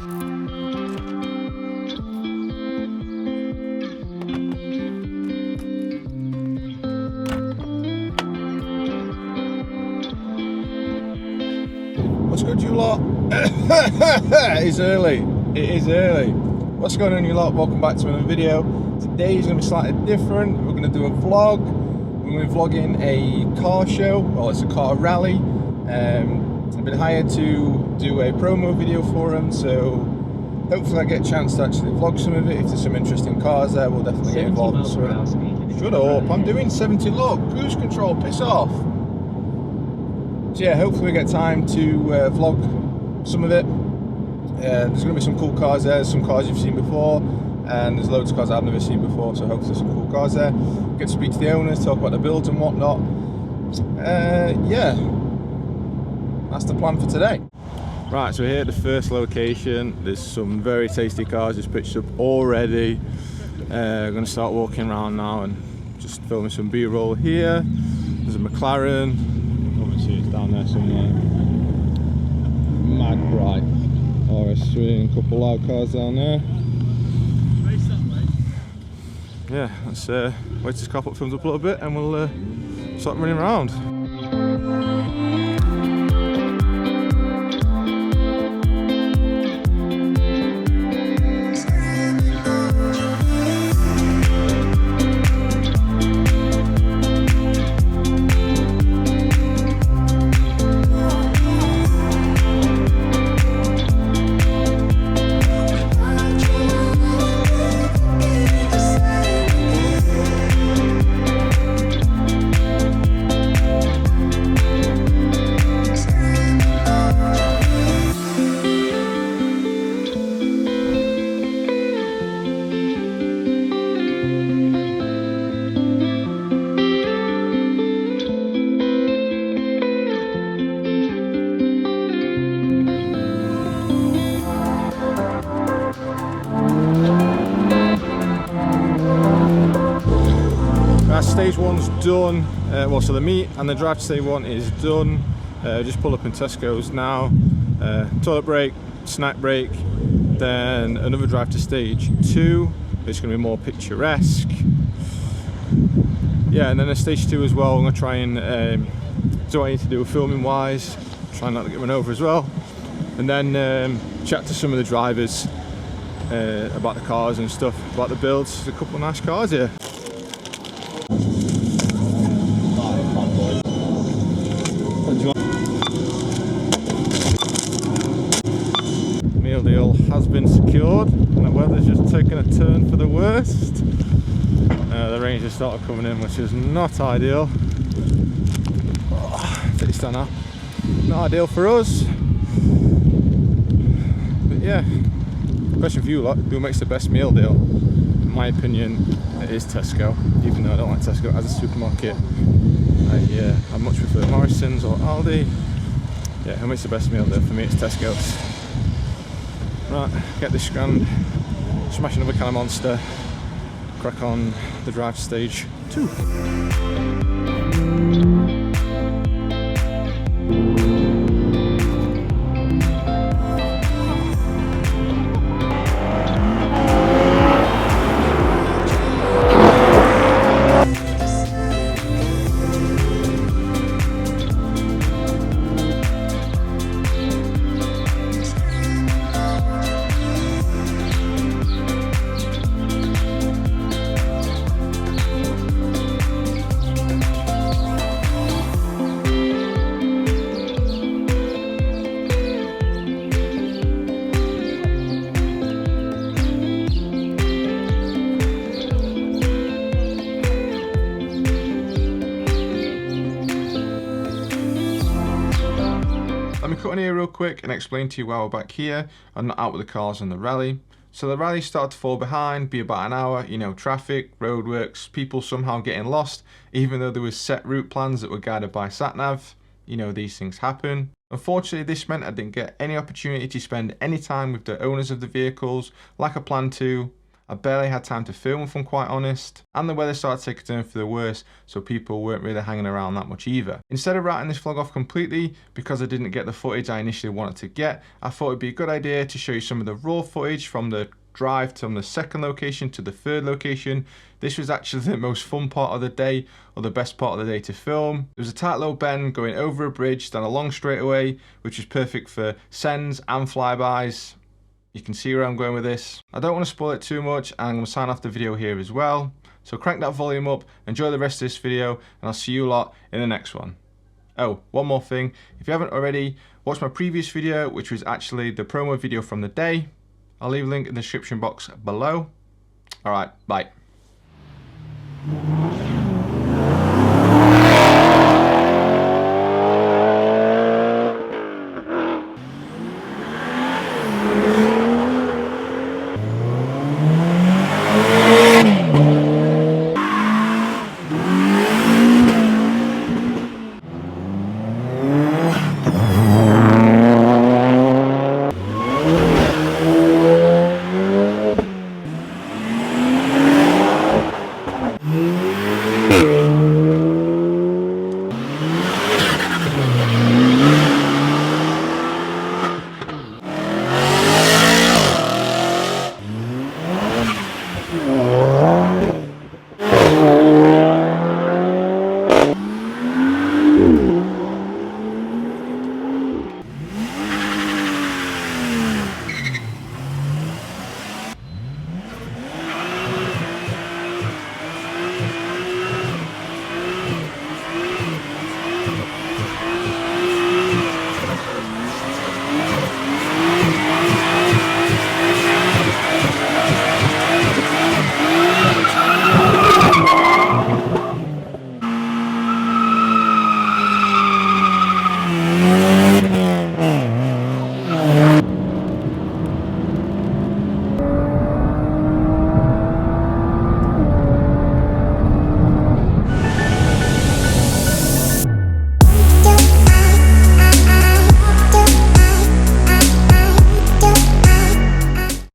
What's good, you lot? It is early. It is early. What's going on, you lot? Welcome back to another video. Today is going to be slightly different. We're going to do a vlog. We're going to be vlogging a car show. Well, it's a car rally. I've been hired to do a promo video for them, so hopefully I get a chance to actually vlog some of it. If there's some interesting cars there, we'll definitely get involved in some of it. Shut up, I'm doing 70. Look, cruise control, piss off. So yeah, hopefully we get time to vlog some of it. There's going to be some cool cars there, some cars you've seen before, and there's loads of cars I've never seen before, so hopefully some cool cars there. Get to speak to the owners, talk about the builds and whatnot. Yeah, that's the plan for today. Right, so we're here at the first location. There's some very tasty cars just pitched up already. I'm going to start walking around now and just filming some B-roll here. There's a McLaren. Obviously it's down there somewhere. Mad bright RS3 and a couple loud cars down there. Yeah, let's wait till this car park films up a little bit and we'll start running around. Stage one's done. Well, so the meet and the drive to stage one is done. Just pull up in Tesco's now. Toilet break, snack break, then another drive to stage two. It's going to be more picturesque. Yeah, and then a stage two as well. I'm going to try and do what I need to do filming wise. Try not to get run over as well. And then chat to some of the drivers about the cars and stuff, about the builds. There's a couple of nice cars here. Meal deal has been secured and the weather's just taken a turn for the worst. The rain just started coming in, which is not ideal. Pretty stunner. Not ideal for us. But yeah, question for you lot, who makes the best meal deal? In my opinion, it is Tesco, even though I don't like Tesco as a supermarket. I much prefer Morrison's or Aldi. Yeah, who makes the best meal deal? For me, it's Tesco's. Right, get this grand, smash another can of Monster, crack on the drive to stage 2. Let me cut in here real quick and explain to you why we're back here and not out with the cars on the rally. So the rally started to fall behind, be about an hour, you know, traffic, roadworks, people somehow getting lost, even though there was set route plans that were guided by SatNav. You know, these things happen. Unfortunately, this meant I didn't get any opportunity to spend any time with the owners of the vehicles like I planned to, I barely had time to film if I'm quite honest, and the weather started to take a turn for the worse, so people weren't really hanging around that much either. Instead of writing this vlog off completely because I didn't get the footage I initially wanted to get, I thought it'd be a good idea to show you some of the raw footage from the drive from the second location to the third location. This was actually the most fun part of the day, or the best part of the day to film. There was a tight low bend going over a bridge down a long straightaway, which was perfect for sends and flybys. You can see where I'm going with this. I don't want to spoil it too much, and I'm going to sign off the video here as well. So crank that volume up, enjoy the rest of this video, and I'll see you lot in the next one. Oh, one more thing. If you haven't already, watch my previous video, which was actually the promo video from the day. I'll leave a link in the description box below. Alright, bye.